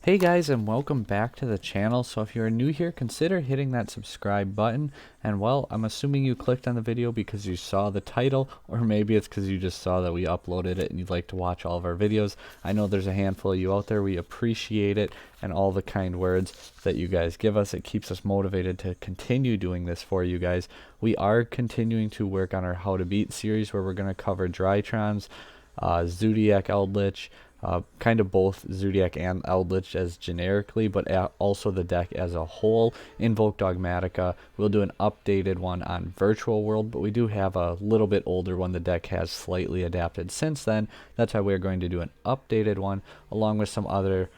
Hey guys, and welcome back to the channel. So if you're new here, consider hitting that subscribe button. And well, I'm assuming you clicked on the video because you saw the title, or maybe it's because you just saw that we uploaded it and you'd like to watch all of our videos. I know there's a handful of you out there. We appreciate it and all the kind words that you guys give us. It keeps us motivated to continue doing this for you guys. We are continuing to work on our How to Beat series where we're going to cover Drytrons, Zodiac Eldritch, kind of both Zodiac and Eldritch as generically, but also the deck as a whole. Invoke Dogmatica. We'll do an updated one on Virtual World, but we do have a little bit older one the deck has slightly adapted since then. That's why we're going to do an updated one along with some other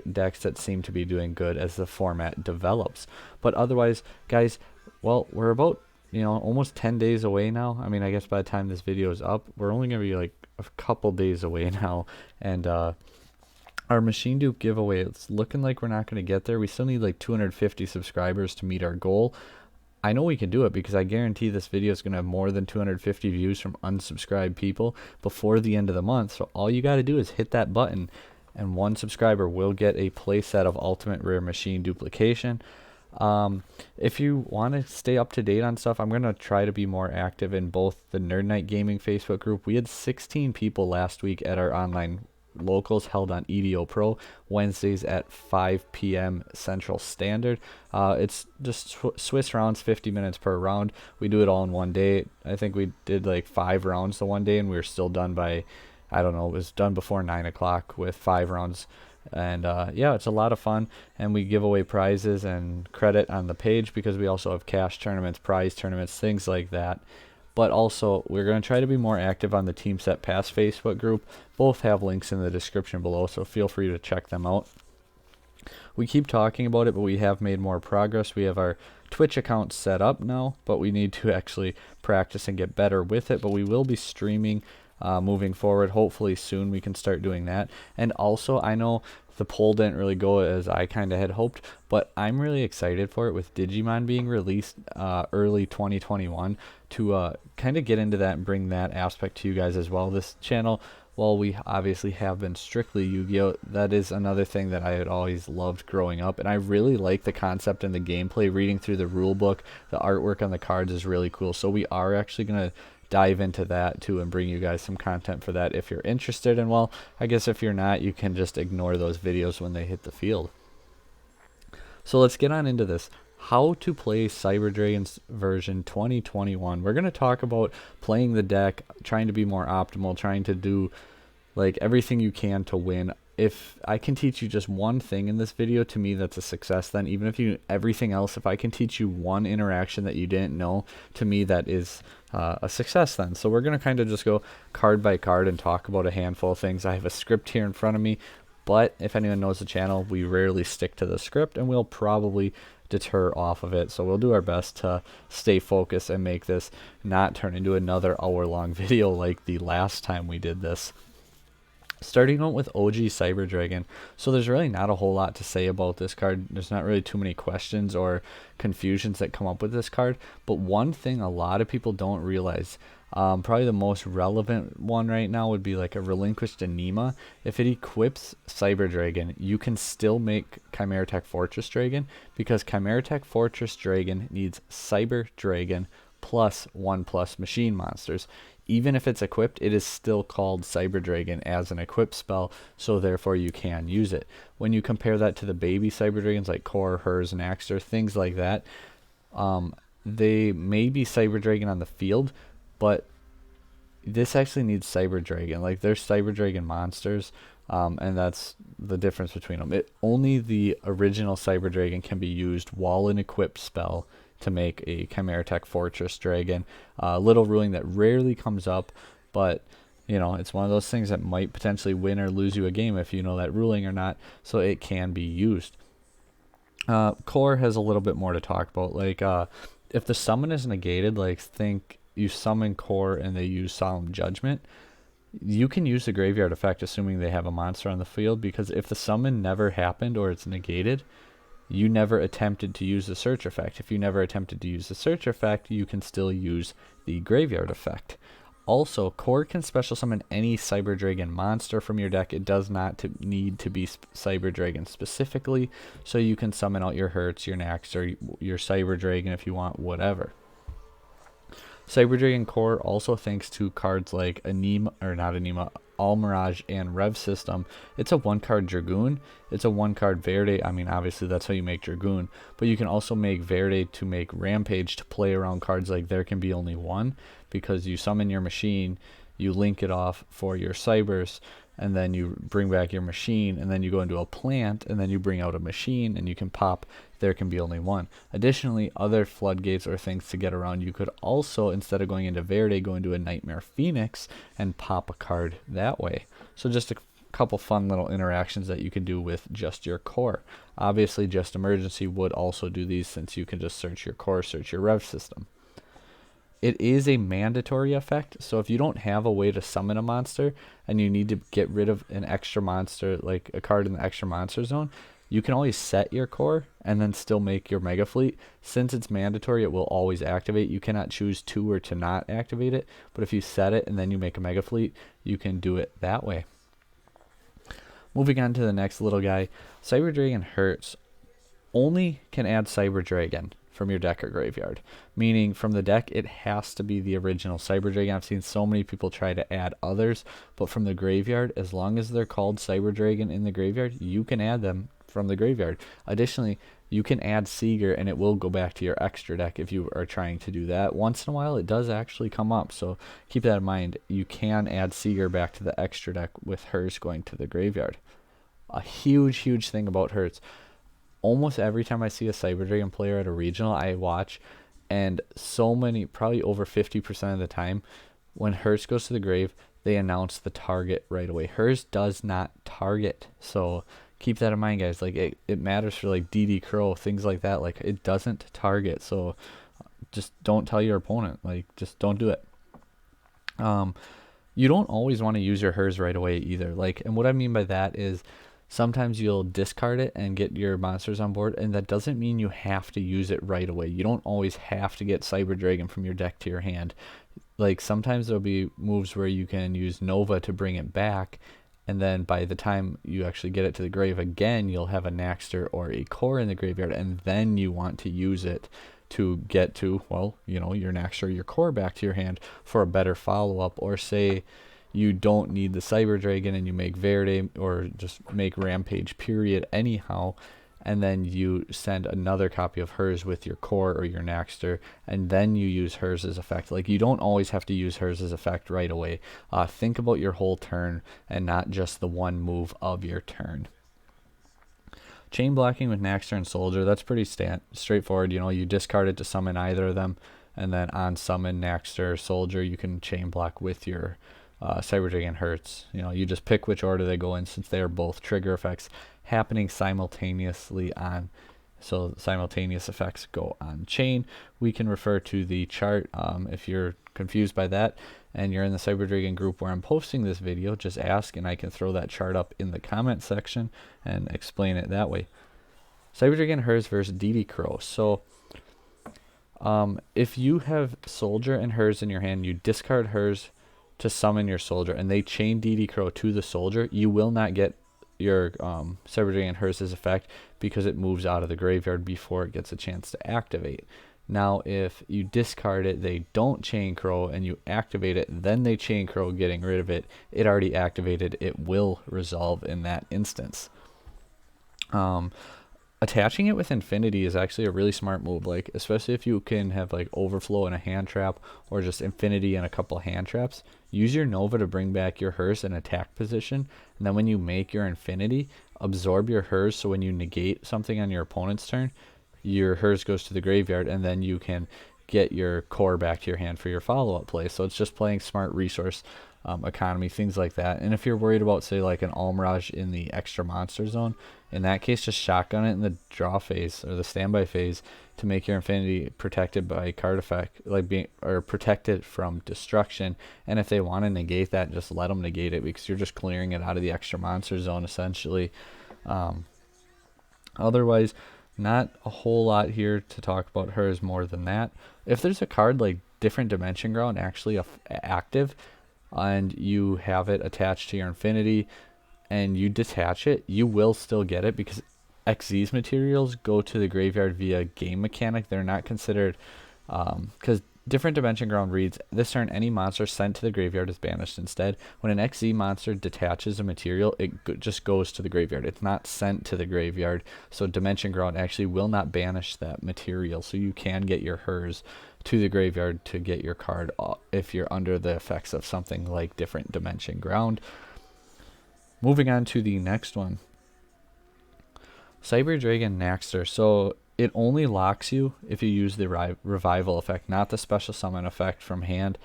decks that seem to be doing good as the format develops. But otherwise, guys, well, we're about almost 10 days away now. I mean, I guess by the time this video is up, we're only going to be like a couple days away now, and our Machine Dupe giveaway, it's looking like we're not going to get there. We still need like 250 subscribers to meet our goal. I know we can do it because I guarantee this video is going to have more than 250 views from unsubscribed people before the end of the month. So all you got to do is hit that button, and one subscriber will get a playset of Ultimate Rare Machine Duplication. If you want to stay up to date on stuff, I'm going to try to be more active in both the Nerd Night Gaming Facebook group. We had 16 people last week at our online locals held on EDO Pro, Wednesdays at 5 p.m. Central Standard. It's just Swiss rounds, 50 minutes per round. We do it all in one day. I think we did like 5 rounds the one day, and we were still done by, I don't know, it was done before 9 o'clock with 5 rounds. And yeah, it's a lot of fun, and we give away prizes and credit on the page because we also have cash tournaments, prize tournaments, things like that. But also, we're going to try to be more active on the Team Set Pass Facebook group. Both have links in the description below, so feel free to check them out. We keep talking about it, but we have made more progress. We have our Twitch account set up now, but we need to actually practice and get better with it. But we will be streaming moving forward. Hopefully soon we can start doing that. And also, I know the poll didn't really go as I kind of had hoped, but I'm really excited for it with Digimon being released early 2021 to kind of get into that and bring that aspect to you guys as well. This channel, while we obviously have been strictly Yu-Gi-Oh, that is another thing that I had always loved growing up, and I really like the concept and the gameplay. Reading through the rule book, the artwork on the cards is really cool, so we are actually going to dive into that too and bring you guys some content for that if you're interested. And well, I guess if you're not, you can just ignore those videos when they hit the field. So let's get on into this. How to play Cyber Dragons version 2021. We're going to talk about playing the deck, trying to be more optimal, trying to do like everything you can to win. If I can teach you just one thing in this video, to me that's a success. Then even if you everything else, if I can teach you one interaction that you didn't know, to me that is a success then. So we're going to kind of just go card by card and talk about a handful of things. I have a script here in front of me, but if anyone knows the channel, we rarely stick to the script, and we'll probably deter off of it. So we'll do our best to stay focused and make this not turn into another hour-long video like the last time we did this. Starting out with OG Cyber Dragon. So there's really not a whole lot to say about this card. There's not really too many questions or confusions that come up with this card. But one thing a lot of people don't realize, probably the most relevant one right now would be like a Relinquished Anima. If it equips Cyber Dragon, you can still make Chimera Tech Fortress Dragon, because Chimera Tech Fortress Dragon needs Cyber Dragon plus 1+ machine monsters. Even if it's equipped, it is still called Cyber Dragon as an equipped spell, so therefore you can use it. When you compare that to the baby Cyber Dragons like Core, Hertz, Naxter, things like that, they may be Cyber Dragon on the field, but this actually needs Cyber Dragon. Like, they're Cyber Dragon monsters, and that's the difference between them. Only the original Cyber Dragon can be used while an equipped spell to make a Chimera Tech Fortress Dragon. Little ruling that rarely comes up, but it's one of those things that might potentially win or lose you a game if you know that ruling or not, so it can be used. Core has a little bit more to talk about. Like, if the summon is negated, like think you summon Core and they use Solemn Judgment, you can use the graveyard effect assuming they have a monster on the field, because if the summon never happened or it's negated, you never attempted to use the search effect. If you never attempted to use the search effect, you can still use the graveyard effect. Also, Core can special summon any Cyber Dragon monster from your deck. It does not need to be Cyber Dragon specifically, so you can summon out your Hertz, your Naxter, your Cyber Dragon if you want, whatever. Cyber Dragon Core, also thanks to cards like Anima, or not Anima, All Mirage and Rev System, it's a 1-card Dragoon. It's a 1-card Verde. I mean, obviously that's how you make Dragoon, but you can also make Verde to make Rampage to play around cards like There Can Be Only One, because you summon your machine, you link it off for your Cybers, and then you bring back your machine, and then you go into a plant, and then you bring out a machine, and you can pop There Can Be Only One. Additionally, other floodgates or things to get around, you could also, instead of going into Verde, go into a Nightmare Phoenix and pop a card that way. So just a couple fun little interactions that you can do with just your core. Obviously, Just Emergency would also do these, since you can just search your core, search your Rev System. It is a mandatory effect, so if you don't have a way to summon a monster and you need to get rid of an extra monster, like a card in the extra monster zone, you can always set your core and then still make your Mega Fleet. Since it's mandatory, it will always activate. You cannot choose to or to not activate it, but if you set it and then you make a Mega Fleet, you can do it that way. Moving on to the next little guy, Cyber Dragon Hertz only can add Cyber Dragon from your deck or graveyard, meaning from the deck it has to be the original Cyber Dragon. I've seen so many people try to add others, but from the graveyard, as long as they're called Cyber Dragon in the graveyard, you can add them from the graveyard. Additionally, you can add Seeger and it will go back to your extra deck if you are trying to do that. Once in a while it does actually come up, so keep that in mind. You can add Seeger back to the extra deck with Hertz going to the graveyard. A huge thing about Hertz, almost every time I see a Cyber Dragon player at a regional, I watch, and so many, probably over 50% of the time, when Hertz goes to the grave, they announce the target right away. Hertz does not target, so keep that in mind, guys. Like, it matters for like DD Crow, things like that. Like, it doesn't target, so just don't tell your opponent. Like, just don't do it. You don't always want to use your Hertz right away either. Like, and what I mean by that is, sometimes you'll discard it and get your monsters on board, and that doesn't mean you have to use it right away. You don't always have to get Cyber Dragon from your deck to your hand. Like, sometimes there'll be moves where you can use Nova to bring it back, and then by the time you actually get it to the grave again, you'll have a Naxter or a Core in the graveyard, and then you want to use it to get to, well, you know, your Naxter or your Core back to your hand for a better follow-up. Or say you don't need the Cyber Dragon and you make Verde or just make Rampage period anyhow, and then you send another copy of hers with your Core or your Naxter, and then you use hers as effect. Like, you don't always have to use hers as effect right away. Think about your whole turn and not just the one move of your turn. Chain blocking with Naxter and Soldier, that's pretty straightforward. You know, you discard it to summon either of them, and then on summon Naxter or Soldier, you can chain block with your Cyber Dragon Hertz. You know, you just pick which order they go in, since they are both trigger effects happening simultaneously on, so simultaneous effects go on chain. We can refer to the chart if you're confused by that and you're in the Cyber Dragon group where I'm posting this video. Just ask and I can throw that chart up in the comment section and explain it that way. Cyber Dragon Hertz versus DD Crow. So if you have Soldier and Hertz in your hand, you discard Hertz to summon your Soldier, and they chain DD Crow to the Soldier, you will not get your Cyber Dragon Hertz's effect, because it moves out of the graveyard before it gets a chance to activate. Now, if you discard it, they don't chain Crow, and you activate it, then they chain Crow, getting rid of it. It already activated. It will resolve in that instance. Attaching it with Infinity is actually a really smart move, like especially if you can have like Overflow and a hand trap, or just Infinity and a couple hand traps. Use your Nova to bring back your Hertz in attack position, and then when you make your Infinity, absorb your Hertz, so when you negate something on your opponent's turn, your Hertz goes to the graveyard, and then you can get your Core back to your hand for your follow-up play. So it's just playing smart resource economy, things like that. And if you're worried about, say, like an All Mirage in the extra monster zone, in that case, just shotgun it in the draw phase or the standby phase to make your Infinity protected by card effect, like being, or protected from destruction. And if they want to negate that, just let them negate it, because you're just clearing it out of the extra monster zone essentially. Otherwise, not a whole lot here to talk about hers more than that. If there's a card like different dimension ground actually active, and you have it attached to your infinity, and you detach it, you will still get it, because XZ's materials go to the graveyard via game mechanic. They're not considered, because different dimension ground reads, this turn any monster sent to the graveyard is banished. Instead, when an XZ monster detaches a material, it just goes to the graveyard. It's not sent to the graveyard, so dimension ground actually will not banish that material, so you can get your hers to the graveyard to get your card if you're under the effects of something like different dimension ground. Moving on to the next one, Cyber Dragon Naxter. So it only locks you if you use the revival effect, not the special summon effect from hand.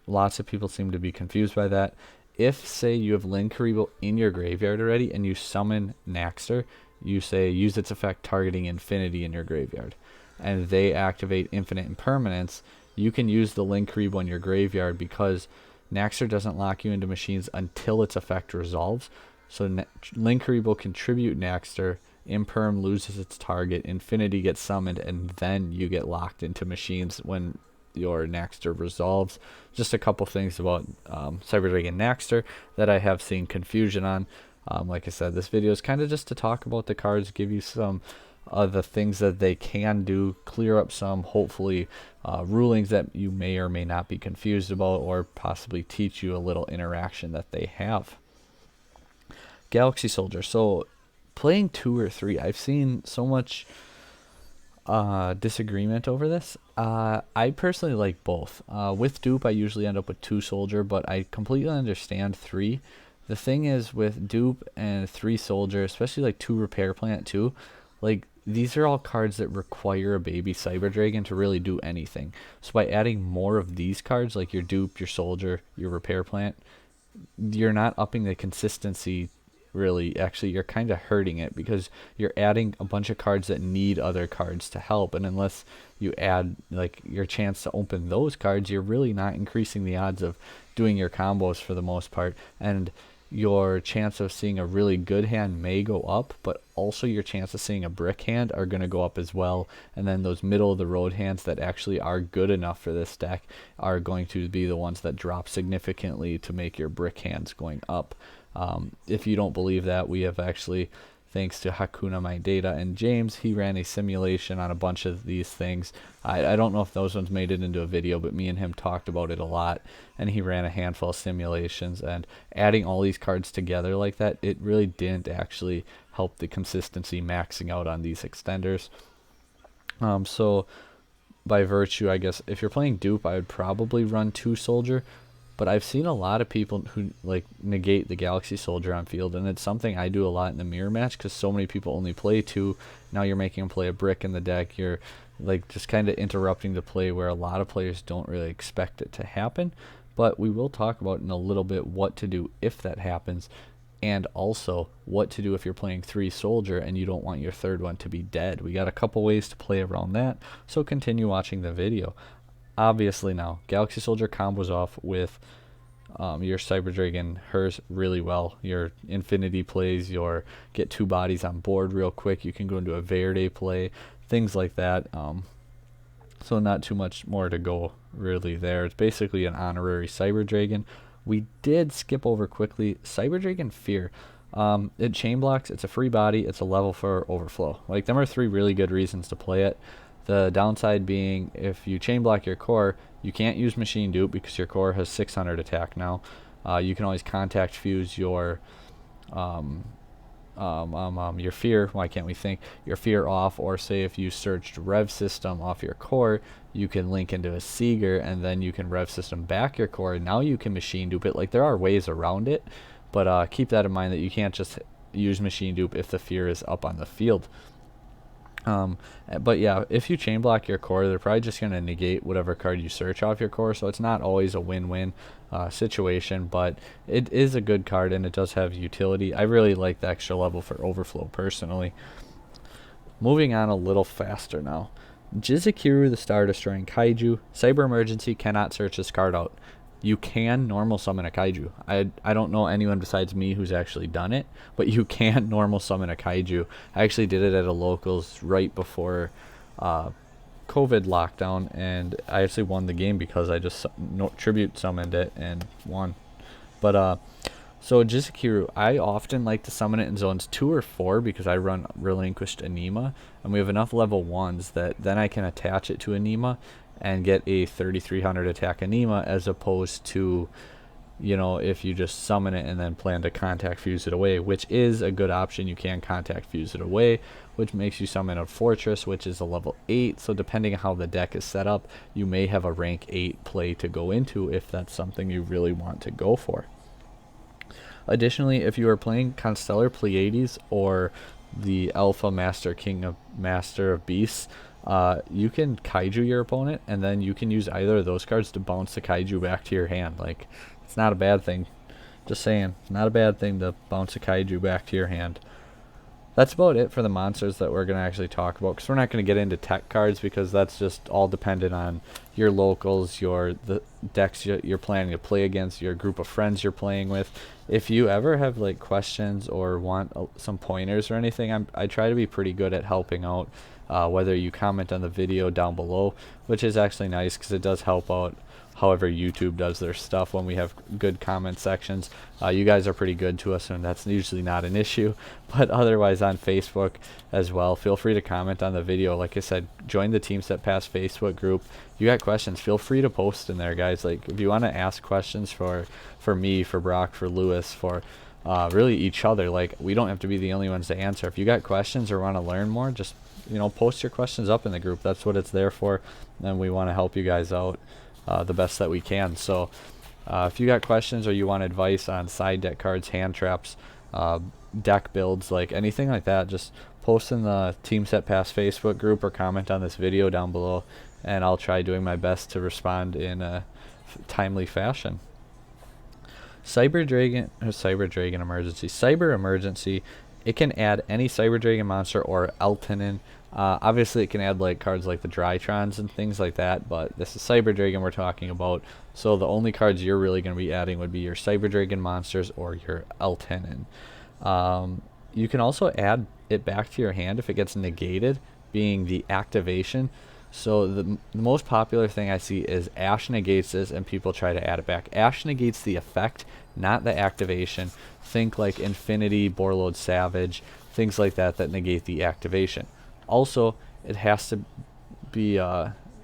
Lots of people seem to be confused by that. If, say, you have Linkuriboh in your graveyard already and you summon Naxter, you say use its effect targeting infinity in your graveyard, and they activate infinite impermanence, you can use the Linkuriboh in your graveyard, because Naxter doesn't lock you into machines until its effect resolves. So Linkuriboh contribute Naxter, Imperm loses its target, Infinity gets summoned, and then you get locked into machines when your Naxter resolves. Just a couple things about Cyber Dragon Naxter that I have seen confusion on. Like I said, this video is kind of just to talk about the cards, give you some of the things that they can do, clear up some, hopefully, rulings that you may or may not be confused about, or possibly teach you a little interaction that they have. Galaxy Soldier. So playing 2 or 3, I've seen so much disagreement over this. I personally like both. With dupe, I usually end up with 2 soldier, but I completely understand 3. The thing is, with dupe and 3 soldier, especially like 2 repair plant too, like these are all cards that require a baby Cyber Dragon to really do anything. So by adding more of these cards, like your dupe, your soldier, your repair plant, you're not upping the consistency. Really, actually, you're kind of hurting it, because you're adding a bunch of cards that need other cards to help, and unless you add like your chance to open those cards, you're really not increasing the odds of doing your combos for the most part. And your chance of seeing a really good hand may go up, but also your chance of seeing a brick hand are going to go up as well. And then those middle of the road hands that actually are good enough for this deck are going to be the ones that drop significantly to make your brick hands going up. If you don't believe that, we have actually, thanks to Hakuna My Data and James, he ran a simulation on a bunch of these things. I don't know if those ones made it into a video, but me and him talked about it a lot, and he ran a handful of simulations, and adding all these cards together like that, it really didn't actually help the consistency maxing out on these extenders. So by virtue, I guess, if you're playing dupe, I would probably run 2 soldier. But I've seen a lot of people who like negate the Galaxy Soldier on field, and it's something I do a lot in the mirror match, because so many people only play 2. Now you're making them play a brick in the deck. You're like just kind of interrupting the play where a lot of players don't really expect it to happen. But we will talk about in a little bit what to do if that happens, and also what to do if you're playing 3 soldier and you don't want your third one to be dead. We got a couple ways to play around that, so continue watching the video. Obviously now, Galaxy Soldier combos off with your Cyber Dragon hers really well. Your Infinity plays, your get 2 bodies on board real quick. You can go into a Verde play, things like that. So not too much more to go really there. It's basically an honorary Cyber Dragon. We did skip over quickly Cyber Dragon Fear. It chain blocks, it's a free body, it's a level for overflow. Like, them are 3 really good reasons to play it. The downside being, if you chain block your core, you can't use machine dupe because your core has 600 attack now. You can always contact fuse your fear. Why can't we think your fear off? Or say if you searched rev system off your core, you can link into a Seeger, and then you can rev system back your core. Now you can machine dupe it. Like, there are ways around it, but keep that in mind that you can't just use machine dupe if the fear is up on the field. But yeah, if you chain block your core, they're probably just going to negate whatever card you search off your core, so it's not always a win-win situation, but it is a good card and it does have utility. I really like the extra level for overflow personally. Moving on a little faster now. Gi-OhTCG, the Star Destroying Kaiju. Cyber Emergency cannot search this card out. You can normal summon a Kaiju. I don't know anyone besides me who's actually done it, but you can normal summon a Kaiju. I actually did it at a locals right before COVID lockdown, and I actually won the game because I just tribute summoned it and won. But so Jizukiru, I often like to summon it in zones 2 or 4 because I run Relinquished Anima, and we have enough level 1s that then I can attach it to Anima and get a 3300 attack Anima, as opposed to, you know, if you just summon it and then plan to contact fuse it away, which is a good option. You can contact fuse it away, which makes you summon a Fortress, which is a level 8. So depending on how the deck is set up, you may have a rank 8 play to go into if that's something you really want to go for. Additionally, if you are playing Constellar Pleiades or the Alpha Master Master of Beasts, you can Kaiju your opponent, and then you can use either of those cards to bounce the Kaiju back to your hand. Like, it's not a bad thing. Just saying, not a bad thing to bounce a Kaiju back to your hand. That's about it for the monsters that we're going to actually talk about, because we're not going to get into tech cards, because that's just all dependent on your locals, the decks you're planning to play against, your group of friends you're playing with. If you ever have like questions or want some pointers or anything, I try to be pretty good at helping out, whether you comment on the video down below, which is actually nice because it does help out however YouTube does their stuff when we have good comment sections. You guys are pretty good to us, and that's usually not an issue. But otherwise on Facebook as well, feel free to comment on the video. Like I said, join the Team Set Pass Facebook group. If you got questions, feel free to post in there, guys. Like, if you want to ask questions for me, for Brock, for Lewis, for really each other, like, we don't have to be the only ones to answer. If you got questions or want to learn more, just, you know, post your questions up in the group. That's what it's there for, and we want to help you guys out the best that we can. So if you got questions or you want advice on side deck cards, hand traps, deck builds, like anything like that, just post in the Team Set Pass Facebook group or comment on this video down below, and I'll try doing my best to respond in a timely fashion. Cyber Emergency, it can add any Cyber Dragon monster or Eltinin. Obviously it can add like cards like the Drytrons and things like that, but this is Cyber Dragon we're talking about, so the only cards you're really going to be adding would be your Cyber Dragon monsters or your Eltinin. You can also add it back to your hand if it gets negated, being the activation. So the most popular thing I see is Ash negates this and people try to add it back. Ash negates the effect, not the activation. Think like Infinity, Borload Savage, things like that negate the activation. Also, it has to be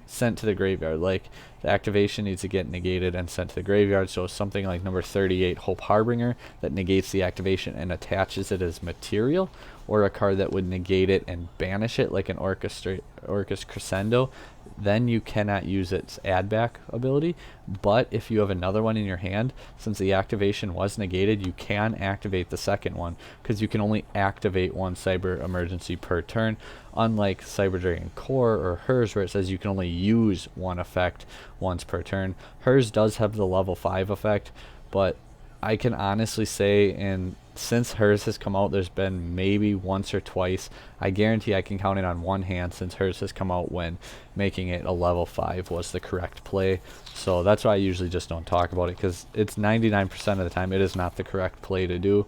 sent to the graveyard. Like, the activation needs to get negated and sent to the graveyard. So something like number 38, Hope Harbinger, that negates the activation and attaches it as material, or a card that would negate it and banish it, like an Orcus Crescendo, then you cannot use its add back ability. But if you have another one in your hand, since the activation was negated, you can activate the second one, because you can only activate one Cyber Emergency per turn, unlike Cyber Dragon Core or Hers, where it says you can only use one effect once per turn. Hers does have the level 5 effect, but I can honestly say, and since Hers has come out, there's been maybe once or twice, I guarantee I can count it on one hand, since Hers has come out when making it a level 5 was the correct play. So that's why I usually just don't talk about it, because it's 99% of the time it is not the correct play to do.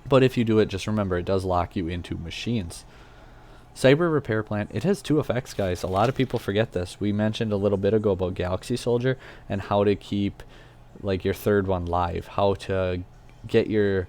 But if you do it, just remember it does lock you into machines. Cyber Repair Plant, it has 2 effects, guys. A lot of people forget this. We mentioned a little bit ago about Galaxy Soldier and how to keep like your third one live, how to get your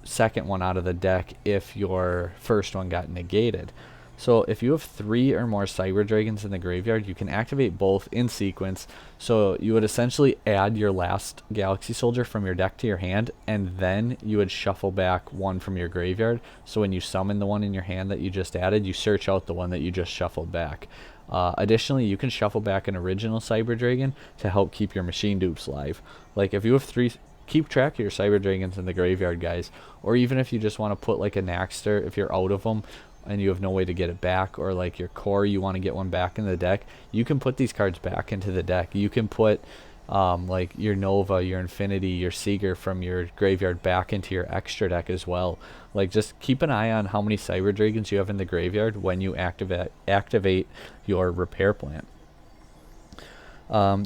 second one out of the deck if your first one got negated. So if you have 3 or more Cyber Dragons in the graveyard, you can activate both in sequence. So you would essentially add your last Galaxy Soldier from your deck to your hand, and then you would shuffle back one from your graveyard. So when you summon the one in your hand that you just added, you search out the one that you just shuffled back. Additionally, you can shuffle back an original Cyber Dragon to help keep your machine dupes live. Like, if you have 3, keep track of your Cyber Dragons in the graveyard, guys. Or even if you just want to put like a Naxter, if you're out of them and you have no way to get it back, or like your core, you want to get one back in the deck, you can put these cards back into the deck. You can put like your Nova, your Infinity, your Seeger from your graveyard back into your extra deck as well. Like, just keep an eye on how many Cyber Dragons you have in the graveyard when you activate your Repair Plant.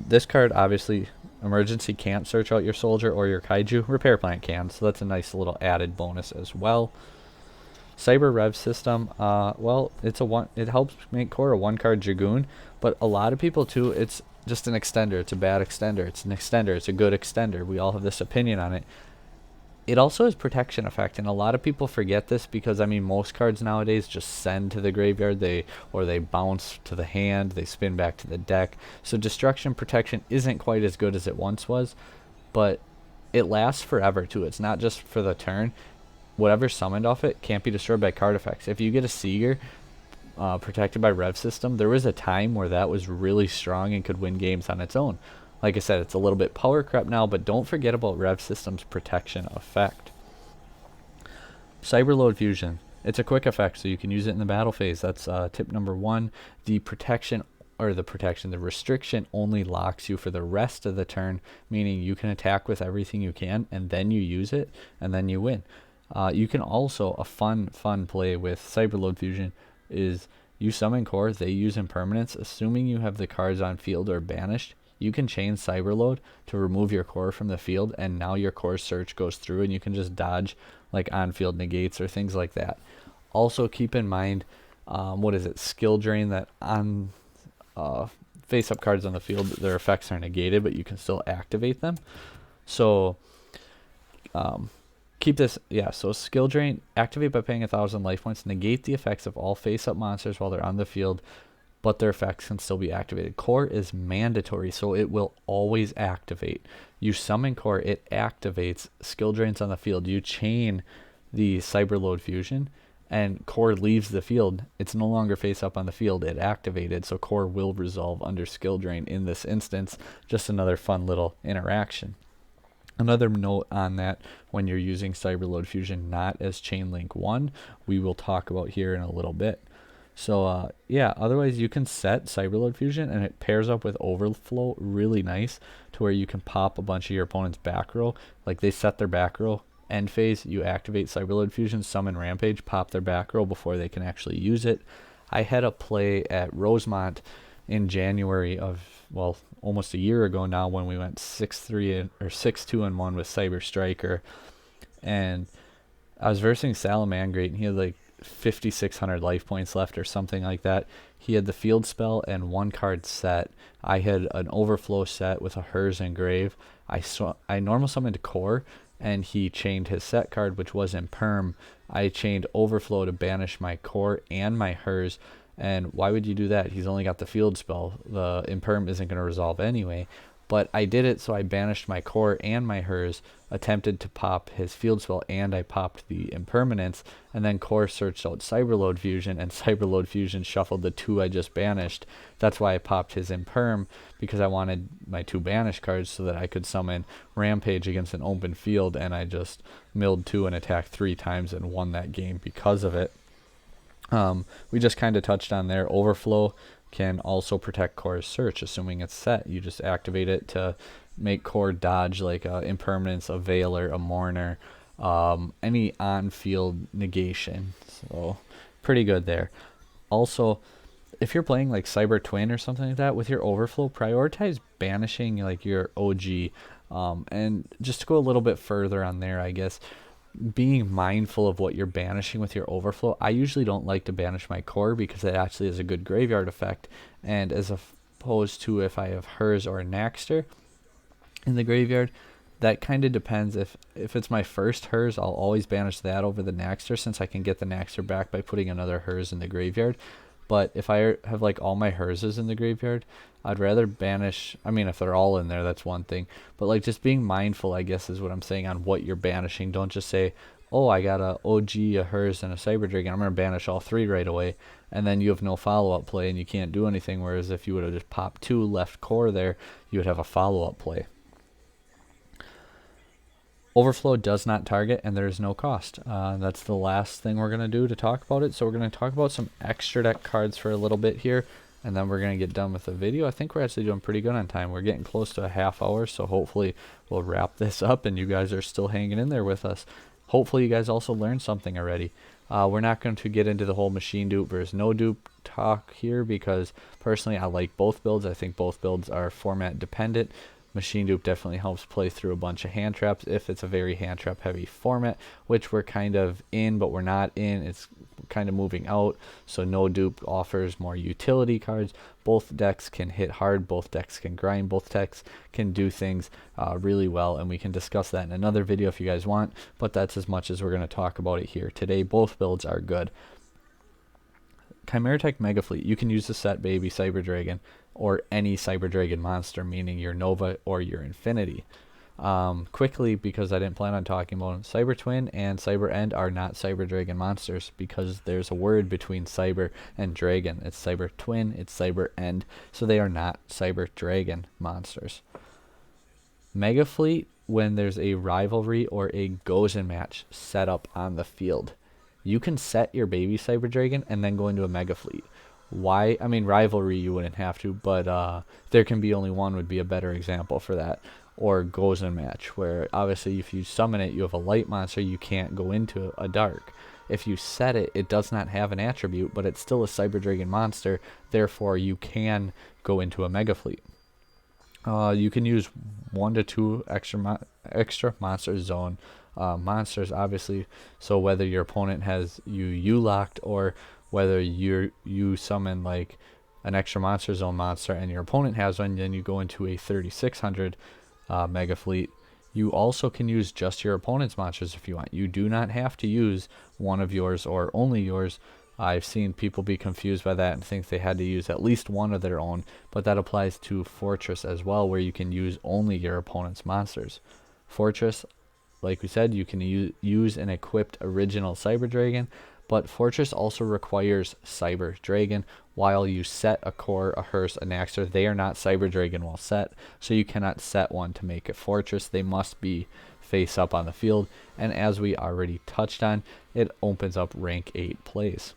This card, obviously, Emergency can't search out your Soldier or your Kaiju. Repair Plant can, so that's a nice little added bonus as well. Cyber Rev system, well, it helps make core a 1-card Dragoon, but a lot of people too, it's just an extender. It's a bad extender. It's an extender. It's a good extender. We all have this opinion on it. It also has protection effect, and a lot of people forget this because, I mean, most cards nowadays just send to the graveyard, they bounce to the hand, they spin back to the deck. So destruction protection isn't quite as good as it once was, but it lasts forever too. It's not just for the turn. Whatever's summoned off it can't be destroyed by card effects. If you get a Seeger protected by Rev System, there was a time where that was really strong and could win games on its own. Like I said, it's a little bit power crept now, but don't forget about Rev System's protection effect. Cyberload Fusion. It's a quick effect, so you can use it in the battle phase. That's tip number 1. The restriction only locks you for the rest of the turn, meaning you can attack with everything you can, and then you use it, and then you win. You can also, a fun play with Cyberload Fusion is you summon core, they use impermanence. Assuming you have the cards on field or banished, you can chain Cyberload to remove your core from the field, and now your core search goes through and you can just dodge like on-field negates or things like that. Also keep in mind, skill drain, that on face-up cards on the field, their effects are negated, but you can still activate them. So keep this, so skill drain, activate by paying 1,000 life points, negate the effects of all face-up monsters while they're on the field, but their effects can still be activated. Core is mandatory, so it will always activate. You summon core, it activates. Skill drains on the field. You chain the Cyberload Fusion, and core leaves the field. It's no longer face up on the field. It activated, so core will resolve under skill drain in this instance. Just another fun little interaction. Another note on that, when you're using Cyberload Fusion not as Chain Link 1, we will talk about here in a little bit. So otherwise you can set Cyberload Fusion and it pairs up with Overflow really nice to where you can pop a bunch of your opponent's back row. Like they set their back row, end phase, you activate Cyberload Fusion, summon Rampage, pop their back row before they can actually use it. I had a play at Rosemont in January of, well, almost a year ago now, when we went 6-3 or 6-2-1 with Cyber Striker, and I was versing Salamangrate, and he had like 5,600 life points left or something like that. He had the field spell and 1-card set. I had an overflow set with a Hertz and Grave. I normal summoned core, and he chained his set card, which was Imperm. I chained overflow to banish my core and my Hertz. And why would you do that? He's only got the field spell. The Imperm isn't going to resolve anyway. But I did it, so I banished my core and my Hertz, attempted to pop his field spell, and I popped the impermanence, and then core searched out Cyberload Fusion, and Cyberload Fusion shuffled the 2 I just banished. That's why I popped his imperm, because I wanted my 2 banished cards so that I could summon Rampage against an open field, and I just milled 2 and attacked 3 times and won that game because of it. We just kind of touched on there. Overflow can also protect core's search, assuming it's set. You just activate it to make core dodge like impermanence, a Veiler, a Mourner, any on-field negation. So pretty good there. Also, if you're playing like Cyber Twin or something like that with your overflow, prioritize banishing like your OG. And just to go a little bit further on there, I guess, being mindful of what you're banishing with your overflow. I usually don't like to banish my core because it actually has a good graveyard effect, and as opposed to if I have Hertz or Naxter in the graveyard, that kind of depends. If it's my first Hertz, I'll always banish that over the Naxter, since I can get the Naxter back by putting another Hertz in the graveyard. But if I have like all my Herzes in the graveyard, I'd rather banish, I mean, if they're all in there, that's one thing. But like just being mindful, I guess, is what I'm saying on what you're banishing. Don't just say, oh, I got a OG, a Hertz, and a Cyber Dragon, I'm going to banish all 3 right away. And then you have no follow-up play and you can't do anything. Whereas if you would have just popped 2 left core there, you would have a follow-up play. Overflow does not target, and there is no cost. That's the last thing we're going to do to talk about it. So we're going to talk about some extra deck cards for a little bit here, and then we're going to get done with the video. I think we're actually doing pretty good on time. We're getting close to a half hour, so hopefully we'll wrap this up and you guys are still hanging in there with us. Hopefully you guys also learned something already. We're not going to get into the whole machine dupe versus no dupe talk here, because personally I like both builds. I think both builds are format dependent. Machine Dupe definitely helps play through a bunch of hand traps if it's a very hand trap heavy format, which we're kind of in, but we're not in. It's kind of moving out. So No Dupe offers more utility cards. Both decks can hit hard, both decks can grind, both decks can do things really well, and we can discuss that in another video if you guys want, but that's as much as we're going to talk about it here today. Both builds are good. Chimeratech Mega Fleet, you can use the set Baby Cyber Dragon or any Cyber Dragon monster, meaning your Nova or your Infinity. Quickly, because I didn't plan on talking about them, Cyber Twin and Cyber End are not Cyber Dragon monsters because there's a word between Cyber and Dragon. It's Cyber Twin, it's Cyber End, so they are not Cyber Dragon monsters. Mega Fleet, when there's a rivalry or a Gozen match set up on the field, you can set your Baby Cyber Dragon and then go into a Mega Fleet. Why? I mean, rivalry you wouldn't have to, but there can be only one would be a better example for that. Or Gozen match, where obviously if you summon it, you have a light monster, you can't go into a dark. If you set it, it does not have an attribute, but it's still a Cyber Dragon monster, therefore you can go into a Mega Fleet. You can use 1 to 2 extra monster zone monsters, obviously, so whether your opponent has you locked or whether you summon like an extra monster zone monster and your opponent has one, then you go into a 3600 Mega Fleet. You also can use just your opponent's monsters if you want. You do not have to use one of yours or only yours. I've seen people be confused by that and think they had to use at least one of their own, but that applies to Fortress as well, where you can use only your opponent's monsters. Fortress, like we said, you can use an equipped original Cyber Dragon, but Fortress also requires Cyber Dragon. While you set a core, a Hertz, a Naxter, they are not Cyber Dragon while set, so you cannot set one to make a Fortress. They must be face up on the field, and as we already touched on, it opens up rank 8 plays.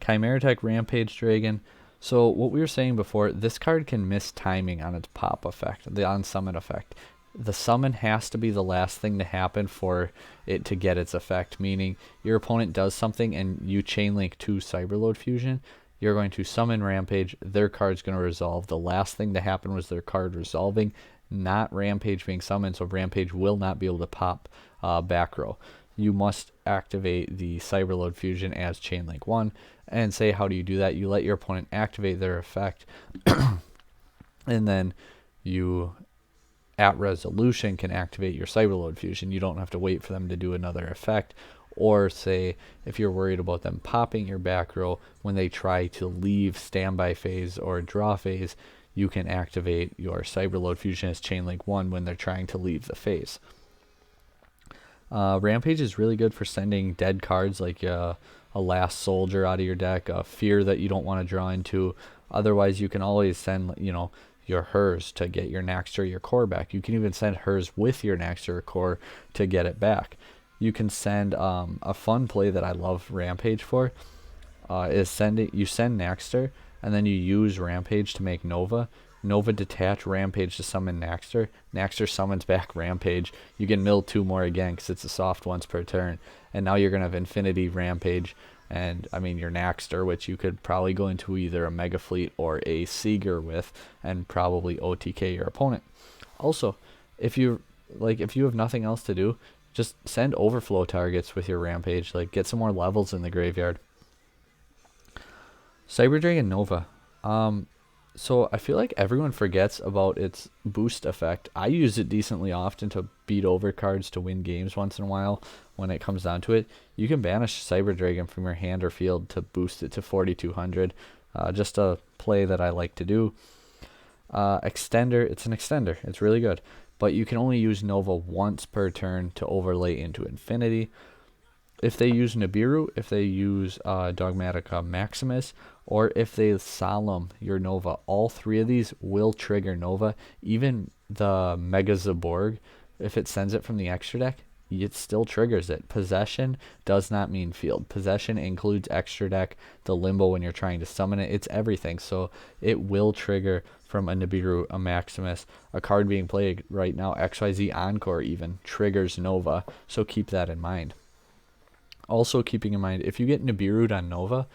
Chimeratech Rampage Dragon. So what we were saying before, this card can miss timing on its pop effect, the on summon effect. The summon has to be the last thing to happen for it to get its effect, meaning your opponent does something and you chain link to Cyberload Fusion, you're going to summon Rampage, their card's going to resolve. The last thing to happen was their card resolving, not Rampage being summoned, so Rampage will not be able to pop back row. You must activate the Cyberload Fusion as chain link 1, and say how do you do that? You let your opponent activate their effect, and then you at resolution can activate your Cyberload Fusion. You don't have to wait for them to do another effect, or say if you're worried about them popping your back row when they try to leave standby phase or draw phase, you can activate your Cyberload Fusion as chain link 1 when they're trying to leave the phase. Rampage is really good for sending dead cards like a Last Soldier out of your deck, a Fear that you don't want to draw into. Otherwise you can always send, you know, your Hertz to get your Naxter, your core back. You can even send Hertz with your Naxter core to get it back. You can send a fun play that I love Rampage for is send Naxter and then you use Rampage to make Nova. Nova detach Rampage to summon Naxter. Naxter summons back Rampage. You can mill 2 more again because it's a soft once per turn. And now you're going to have Infinity Rampage and I mean your Naxter, which you could probably go into either a Mega Fleet or a Seeger with, and probably OTK your opponent. Also, if you have nothing else to do, just send overflow targets with your Rampage. Like, get some more levels in the graveyard. Cyber Dragon Nova. So I feel like everyone forgets about its boost effect. I use it decently often to beat over cards to win games once in a while. When it comes down to it, you can banish Cyber Dragon from your hand or field to boost it to 4200. Just a play that I like to do. Extender, it's an extender. It's really good. But you can only use Nova once per turn to overlay into Infinity. If they use Nibiru, if they use Dogmatica Maximus, or if they Solemn your Nova, all 3 of these will trigger Nova. Even the Mega Zaborg, if it sends it from the extra deck, it still triggers it. Possession does not mean field. Possession includes extra deck, the Limbo when you're trying to summon it. It's everything. So it will trigger from a Nibiru, a Maximus, a card being played right now, XYZ Encore even, triggers Nova. So keep that in mind. Also keeping in mind, if you get Nibiru'd on Nova,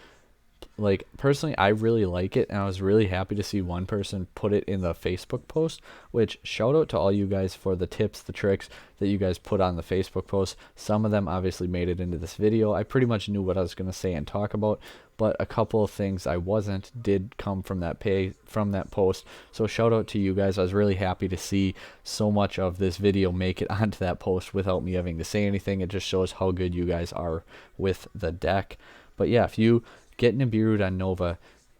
Like, personally, I really like it, and I was really happy to see one person put it in the Facebook post, which shout out to all you guys for the tips, the tricks that you guys put on the Facebook post. Some of them obviously made it into this video. I pretty much knew what I was going to say and talk about, but a couple of things I wasn't did come from that post. So shout out to you guys. I was really happy to see so much of this video make it onto that post without me having to say anything. It just shows how good you guys are with the deck. But yeah, if you get Nibiru'd on Nova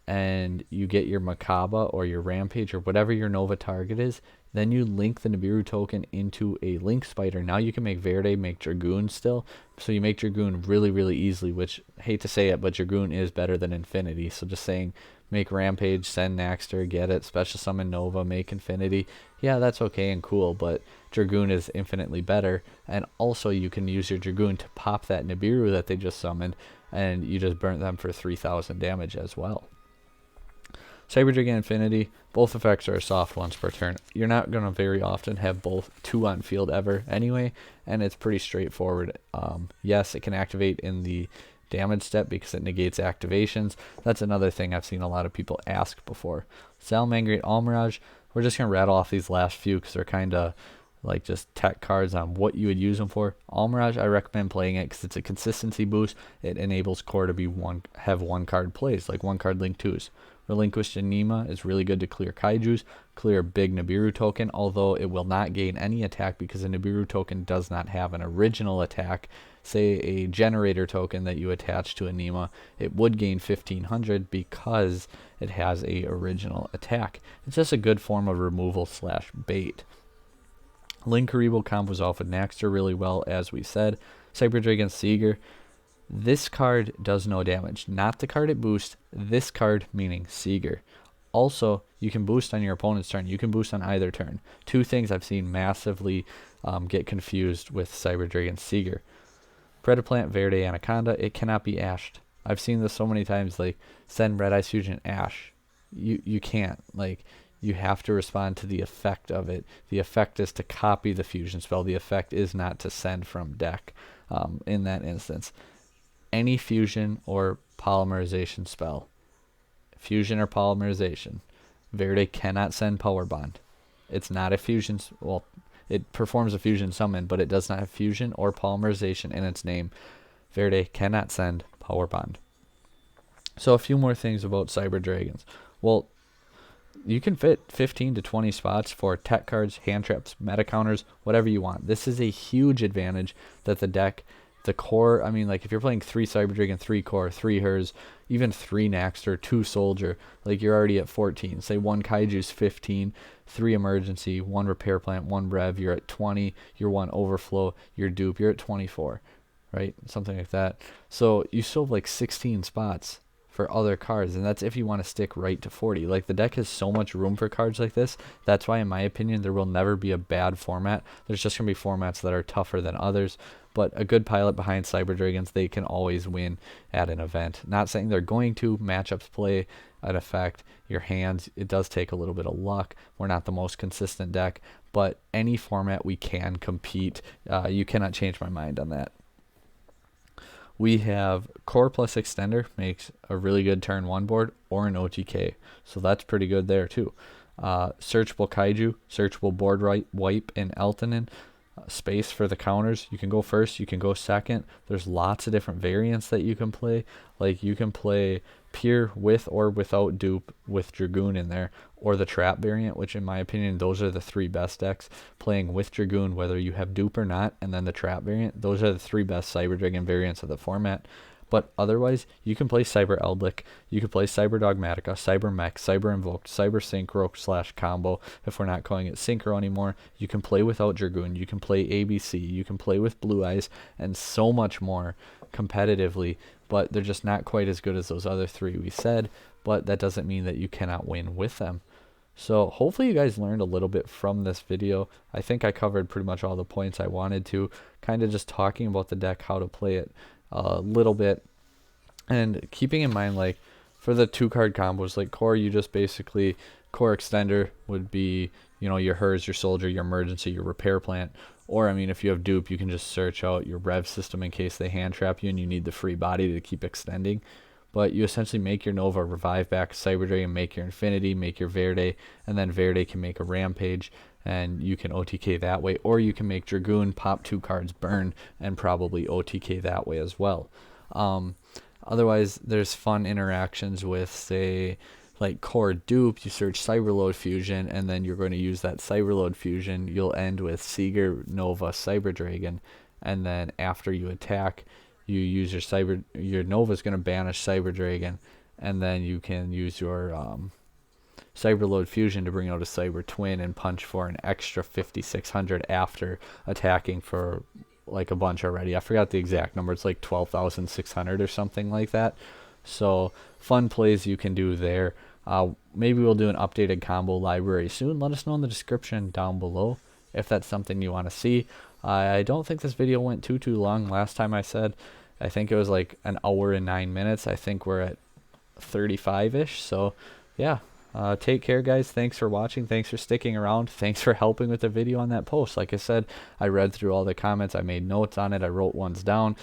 and you get your Makaba or your Rampage or whatever your Nova target is, then you link the Nibiru token into a Link Spider. Now you can make Verde, make Dragoon still. So you make Dragoon really, really easily, which, hate to say it, but Dragoon is better than Infinity. So just saying, make Rampage, send Naxter, get it, special summon Nova, make Infinity. Yeah, that's okay and cool, but Dragoon is infinitely better. And also you can use your Dragoon to pop that Nibiru that they just summoned, and you just burnt them for 3,000 damage as well. Cyber Dragon Infinity, both effects are soft once per turn. You're not going to very often have both two on field ever anyway, and it's pretty straightforward. Yes, it can activate in the damage step because it negates activations. That's another thing I've seen a lot of people ask before. Salamangreat Almirage, we're just going to rattle off these last few because they're kind of like just tech cards on what you would use them for. Almirage, I recommend playing it because it's a consistency boost. It enables core to be have one card plays, like one card link 2s. Relinquished Anima is really good to clear Kaijus, clear a big Nibiru token, although it will not gain any attack because a Nibiru token does not have an original attack. Say a generator token that you attach to Anima, it would gain 1500 because it has a original attack. It's just a good form of removal / bait. Link Karibo combos off with Naxter really well, as we said. Cyber Dragon Seeger. This card does no damage. Not the card it boosts. This card, meaning Seeger. Also, you can boost on your opponent's turn. You can boost on either turn. Two things I've seen massively get confused with Cyber Dragon Seeger. Predaplant, Verde, Anaconda. It cannot be ashed. I've seen this so many times, like, send Red Eyes Fusion Ash. You can't. Like, you have to respond to the effect of it. The effect is to copy the fusion spell. The effect is not to send from deck in that instance. Any fusion or polymerization spell, fusion or polymerization, Verde cannot send Power Bond. It's not a fusion. Well, it performs a fusion summon, but it does not have fusion or polymerization in its name. Verde cannot send Power Bond. So a few more things about Cyber Dragons. Well, you can fit 15 to 20 spots for tech cards, hand traps, meta counters, whatever you want. This is a huge advantage that the deck, the core, I mean, like, if you're playing 3 Cyber Dragon, 3 core, 3 Hertz, even 3 Naxter, 2 Soldier, like, you're already at 14. Say 1 Kaiju's 15, 3 Emergency, 1 Repair Plant, 1 Rev, you're at 20, your 1 Overflow, your Dupe, you're at 24, right? Something like that. So you still have like 16 spots for other cards, and that's if you want to stick right to 40. Like, the deck has so much room for cards like this. That's why, in my opinion, there will never be a bad format. There's just going to be formats that are tougher than others, but a good pilot behind Cyber Dragons, they can always win at an event. Not saying they're going to. Matchups play an effect. Your hands, it does take a little bit of luck. We're not the most consistent deck, but any format we can compete. You cannot change my mind on that. We have Core plus Extender makes a really good turn 1 board, or an OTK. So that's pretty good there too. Searchable Kaiju, searchable board wipe in Eltonin. Space for the counters. You can go first, you can go second. There's lots of different variants that you can play. Like, you can play Peer with or without Dupe with Dragoon in there, or the Trap variant, which in my opinion, those are the 3 best decks. Playing with Dragoon, whether you have Dupe or not, and then the Trap variant, those are the 3 best Cyber Dragon variants of the format. But otherwise, you can play Cyber Eldlik, you can play Cyber Dogmatica, Cyber Mech, Cyber Invoked, Cyber Synchro / combo. If we're not calling it Synchro anymore, you can play without Dragoon, you can play ABC, you can play with Blue Eyes, and so much more competitively. But they're just not quite as good as those other 3 we said, but that doesn't mean that you cannot win with them. So hopefully you guys learned a little bit from this video. I think I covered pretty much all the points I wanted to, kind of just talking about the deck, how to play it a little bit, and keeping in mind, like, for the 2-card combos, like core, you just basically, core extender would be, you know, your Hertz, your Soldier, your Emergency, your Repair Plant. Or, I mean, if you have Dupe, you can just search out your Rev system in case they hand trap you and you need the free body to keep extending. but you essentially make your Nova, revive back Cyber Dragon, make your Infinity, make your Verde, and then Verde can make a Rampage, and you can OTK that way, or you can make Dragoon, pop 2 cards, burn, and probably OTK that way as well. Otherwise, there's fun interactions with, say, like Core Dupe. You search Cyberload Fusion, and then you're going to use that Cyberload Fusion. You'll end with Seeger, Nova, Cyber Dragon, and then after you attack, you use your Nova's going to banish Cyber Dragon, and then you can use your Cyberload Fusion to bring out a Cyber Twin and punch for an extra 5,600 after attacking for like a bunch already. I forgot the exact number. It's like 12,600 or something like that. So fun plays you can do there. Maybe we'll do an updated combo library soon. Let us know in the description down below if that's something you want to see. I don't think this video went too long. Last time I said, I think it was like an hour and 9 minutes. I think we're at 35-ish. So yeah. Take care, guys. Thanks for watching. Thanks for sticking around. Thanks for helping with the video on that post. Like I said, I read through all the comments. I made notes on it. I wrote ones down.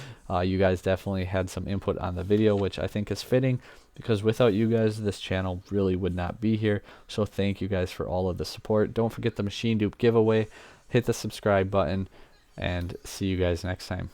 You guys definitely had some input on the video, which I think is fitting, because without you guys, this channel really would not be here. So thank you guys for all of the support. Don't forget the Machine Dupe giveaway. Hit the subscribe button, and see you guys next time.